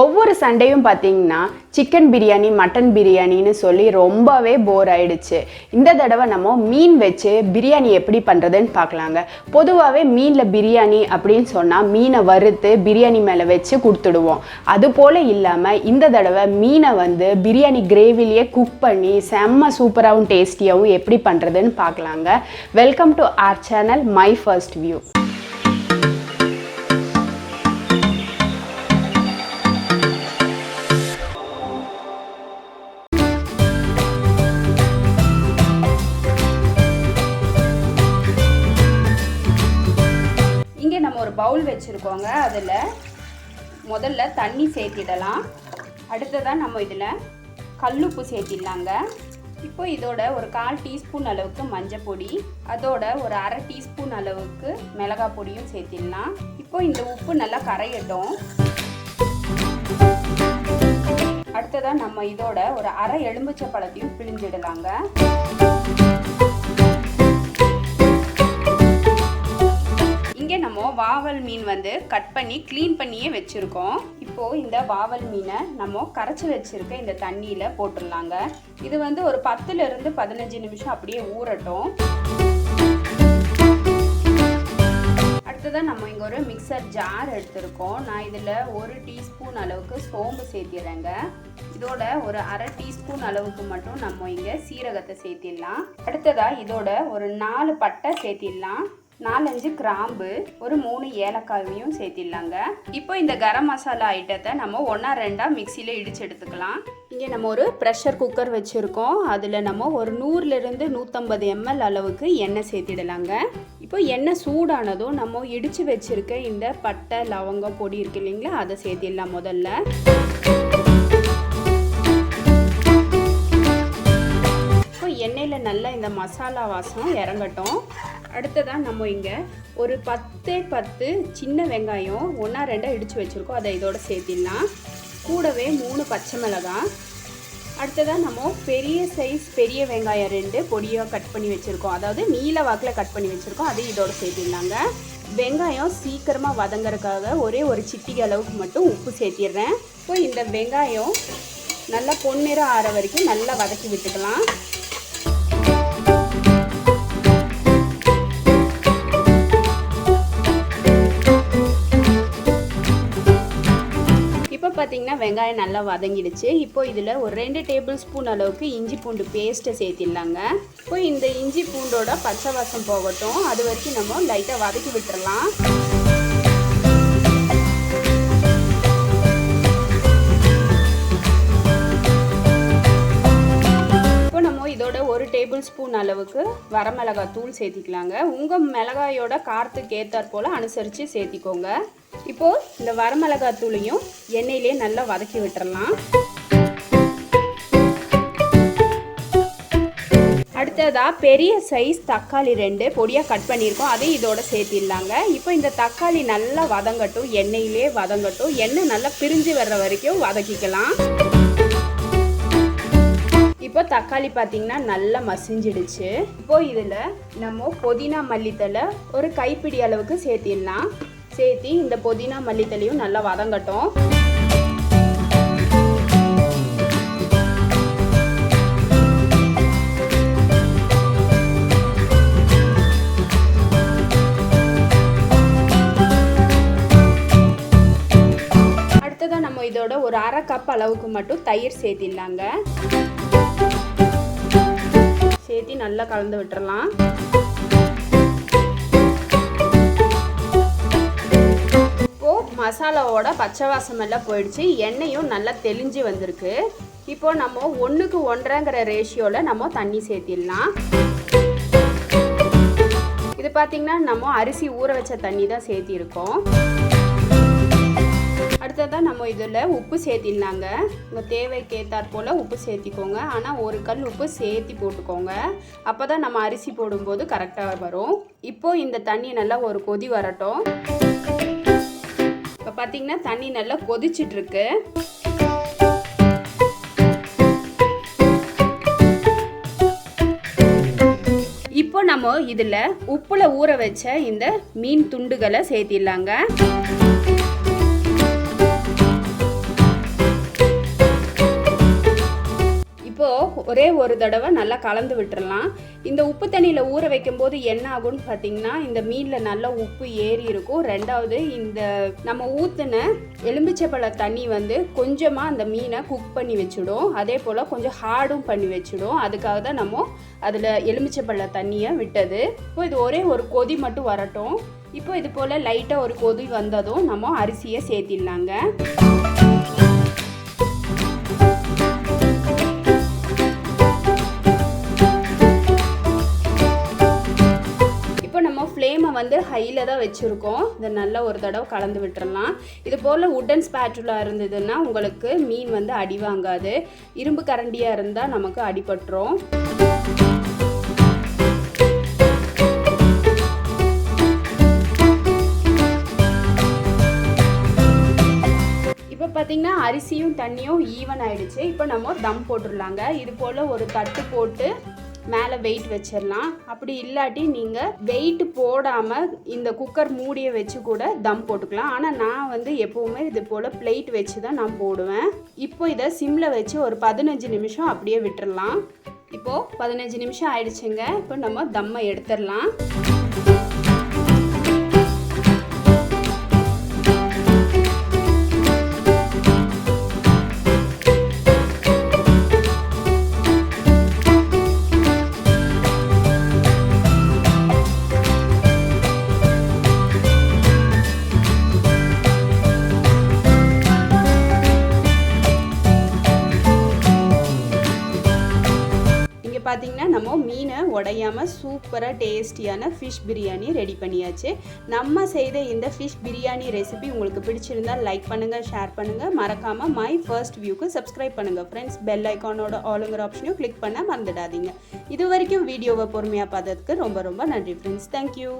ஒவ்வொரு சண்டேயும் பார்த்தீங்கன்னா chicken biryani mutton பிரியாணின்னு சொல்லி ரொம்பவே போர் ஆயிடுச்சு. இந்த தடவை நம்ம மீன் வச்சு பிரியாணி எப்படி பண்ணுறதுன்னு பார்க்கலாங்க. பொதுவாகவே மீனில் பிரியாணி அப்படின்னு சொன்னால் மீனை வறுத்து பிரியாணி மேலே வச்சு கொடுத்துடுவோம். அது போல் இல்லாமல் இந்த தடவை மீனை வந்து பிரியாணி கிரேவிலேயே குக் பண்ணி செம்ம சூப்பராகவும் டேஸ்டியாகவும் எப்படி பண்ணுறதுன்னு பார்க்கலாங்க. Welcome to R channel my first view. ஒரு பவுல் வச்சுருக்கோங்க. அதில் முதல்ல தண்ணி சேர்த்திடலாம். அடுத்ததான் நம்ம இதில் கல்லுப்பு சேர்த்திடலாங்க. இப்போ இதோட ஒரு 1/4 டீஸ்பூன் அளவுக்கு மஞ்சள் பொடி, அதோட ஒரு 1/2 டீஸ்பூன் அளவுக்கு மிளகாய் பொடியும் சேர்த்திடலாம். இப்போ இந்த உப்பு நல்லா கரையட்டும். அடுத்ததான் நம்ம இதோட ஒரு 1/2 எலுமிச்சை பழத்தையும் பிழிஞ்சிடலாங்க. இங்கே நம்ம வாவல் மீன் வந்து கட் பண்ணி க்ளீன் பண்ணியே வச்சுருக்கோம். இப்போது இந்த வாவல் மீனை நம்ம கரைச்சி வச்சுருக்க இந்த தண்ணியில் போட்டுடலாங்க. இது வந்து ஒரு 10லிருந்து 15 நிமிஷம் அப்படியே ஊறட்டும். அடுத்ததான் நம்ம இங்கே ஒரு மிக்சர் ஜார் எடுத்துருக்கோம். நான் இதில் 1 டீஸ்பூன் அளவுக்கு சோம்பு சேர்த்திடுறேங்க. இதோட ஒரு 1/2 டீஸ்பூன் அளவுக்கு மட்டும் நம்ம இங்கே சீரகத்தை சேர்த்திடலாம். அடுத்ததாக இதோட ஒரு 4 பட்டை சேர்த்திடலாம், 4-5 கிராம்பு, ஒரு 3 ஏலக்காயும் சேர்த்திடலாங்க. இப்போ இந்த கரம் மசாலா ஐட்டத்தை நம்ம 1-2 மிக்சியில் இடித்து எடுத்துக்கலாம். இங்கே நம்ம ஒரு ப்ரெஷர் குக்கர் வச்சுருக்கோம். அதில் நம்ம ஒரு 100லிருந்து 150 ml அளவுக்கு எண்ணெய் சேர்த்திடலாங்க. இப்போ எண்ணெய் சூடானதும் நம்ம இடித்து வச்சுருக்க இந்த பட்டை லவங்கம் பொடி இருக்கு இல்லைங்களா, அதை சேர்த்திடலாம். முதல்ல இப்போ எண்ணெயில் நல்லா இந்த மசாலா வாசம் இறங்கட்டும். அடுத்ததான் நம்ம இங்கே ஒரு 10 சின்ன வெங்காயம் 1-2 இடித்து வச்சுருக்கோம். அதை இதோட சேர்த்திடலாம். கூடவே 3 பச்சை மிளகாய். அடுத்ததான் நம்ம பெரிய சைஸ் பெரிய வெங்காயம் 2 பொடியாக கட் பண்ணி வச்சுருக்கோம், அதாவது நீல வாக்கில் கட் பண்ணி வச்சுருக்கோம், அதையும் இதோட சேர்த்திடலாங்க. வெங்காயம் சீக்கிரமாக வதங்கிறதுக்காக ஒரே ஒரு சிட்டிகை அளவுக்கு மட்டும் உப்பு சேர்த்திடுறேன். இப்போ இந்த வெங்காயம் நல்லா பொன்னிறம் ஆற வரைக்கும் நல்லா வதக்கி விட்டுக்கலாம். பார்த்தீங்கன்னா வெங்காயம் நல்லா வதங்கிடுச்சு. இப்போ இதில் ஒரு 2 டேபிள் ஸ்பூன் அளவுக்கு இஞ்சி பூண்டு பேஸ்ட்டை சேர்த்திடலாங்க. இப்போ இந்த இஞ்சி பூண்டோட பச்சை வாசம் போகட்டும். அது வரைக்கும் நம்ம லைட்டாக வதக்கி விட்டுறலாம். இப்போ நம்ம இதோட ஒரு டேபிள் ஸ்பூன் அளவுக்கு வரமிளகாய் தூள் சேர்த்திக்கலாங்க. உங்கள் மிளகாயோட காரத்துக்கு ஏற்றாற் போல் அனுசரித்து சேர்த்திக்கோங்க. இப்போது இந்த வரமிளகாய் தூளையும் எண்ணெயிலே நல்லா வதக்கி விட்டுறலாம். அடுத்ததாக பெரிய சைஸ் தக்காளி 2 பொடியாக கட் பண்ணியிருக்கோம், அதையும் இதோட சேர்த்திடலாங்க. இப்போ இந்த தக்காளி நல்லா வதங்கட்டும், எண்ணெயிலே வதங்கட்டும். எண்ணெய் நல்லா பிரிஞ்சு வர்ற வரைக்கும் வதக்கிக்கலாம். இப்போ தக்காளி பார்த்திங்கன்னா நல்லா மசிஞ்சிடுச்சு. இப்போ இதில் நம்ம புதினா மல்லித்தலை ஒரு கைப்பிடி அளவுக்கு சேர்த்திடலாம். சேர்த்தி இந்த புதினா மல்லித்தலையும் நல்லா வதங்கட்டும். அடுத்ததான் நம்ம இதோட ஒரு 1/2 கப் அளவுக்கு மட்டும் தயிர் சேர்த்திடலாங்க. சேர்த்தி நல்லா கலந்து விட்டுறலாம். மசாலாவோட பச்சை வாசம் எல்லாம் போயிடுச்சு, எண்ணெயும் நல்லா தெளிஞ்சு வந்திருக்கு. இப்போ நம்ம 1க்கு 1.5 ரேஷியோவில் நம்ம தண்ணி சேர்த்திடலாம். இது பார்த்திங்கன்னா நம்ம அரிசி ஊற வச்ச தண்ணி தான் சேர்த்திருக்கோம். அடுத்ததான் நம்ம இதில் உப்பு சேர்த்திடலாங்க. உங்கள் தேவைக்கு ஏற்றாற் போல் உப்பு சேர்த்திக்கோங்க. ஆனால் 1 கல் உப்பு சேர்த்தி போட்டுக்கோங்க, அப்போ தான் நம்ம அரிசி போடும்போது கரெக்டாக வரும். இப்போது இந்த தண்ணி நல்லா ஒரு கொதி வரட்டும். இப்போ பார்த்தீங்கன்னா தண்ணி நல்லா கொதிச்சிட்ருக்கு. இப்போ நம்ம இதில் உப்புல ஊற வச்ச இந்த மீன் துண்டுகளை சேர்த்திடலாங்க. ஒரு தடவை நல்லா கலந்து விட்டுறலாம். இந்த உப்பு தண்ணியில் ஊற வைக்கும்போது என்ன ஆகும்னு பார்த்தீங்கன்னா இந்த மீனில் நல்லா உப்பு ஏறி இருக்கும். ரெண்டாவது இந்த நம்ம ஊற்றின எலுமிச்சைப்பழ தண்ணி வந்து கொஞ்சமாக அந்த மீனை குக் பண்ணி வச்சுடும். அதே போல் கொஞ்சம் ஹார்டும் பண்ணி வச்சுடும். அதுக்காக தான் நம்ம அதில் எலுமிச்சைப்பழ தண்ணியை விட்டது. இப்போ இது ஒரே ஒரு கொதி மட்டும் வரட்டும். இப்போ இது போல் லைட்டாக ஒரு கொதி வந்ததும் நம்ம அரிசியை சேர்த்திடலாங்க. இப்போ நம்ம ஃப்ளேமை வந்து ஹையில் தான் வச்சுருக்கோம். இதை நல்லா ஒரு தடவை கலந்து விட்டுறலாம். இது போல் உட்டன் ஸ்பேச்சுலா இருந்ததுன்னா உங்களுக்கு மீன் வந்து அடி வாங்காது. இரும்பு கரண்டியாக இருந்தால் நமக்கு அடிபட்டுரும். பார்த்திங்கன்னா அரிசியும் தண்ணியும் ஈவன் ஆகிடுச்சு. இப்போ நம்ம தம் போட்டுடலாங்க. இது போல் ஒரு தட்டு போட்டு மேலே வெயிட் வச்சிடலாம். அப்படி இல்லாட்டி நீங்கள் வெயிட் போடாமல் இந்த குக்கர் மூடியை வச்சு கூட தம் போட்டுக்கலாம். ஆனால் நான் வந்து எப்போவுமே இது போல் பிளேட் வச்சு தான் நான் போடுவேன். இப்போ இதை சிம்மில் வச்சு ஒரு 15 நிமிஷம் அப்படியே விட்டுடலாம். இப்போது 15 நிமிஷம் ஆயிடுச்சுங்க. இப்போ நம்ம தம்மை எடுத்துடலாம். பார்த்தீங்கன்னா நம்ம மீனை உடையாமல் சூப்பராக டேஸ்டியான ஃபிஷ் பிரியாணி ரெடி பண்ணியாச்சு. நம்ம செய்த இந்த ஃபிஷ் பிரியாணி ரெசிபி உங்களுக்கு பிடிச்சிருந்தால் லைக் பண்ணுங்கள், ஷேர் பண்ணுங்கள். மறக்காமல் மை ஃபர்ஸ்ட் வியூக்கு சப்ஸ்கிரைப் பண்ணுங்கள் ஃப்ரெண்ட்ஸ். பெல் ஐக்கானோட ஆளுங்கிற ஆப்ஷனையும் கிளிக் பண்ண மறந்துடாதீங்க. இது வரைக்கும் வீடியோவை பொறுமையாக பார்த்ததுக்கு ரொம்ப ரொம்ப நன்றி ஃப்ரெண்ட்ஸ். தேங்க்யூ.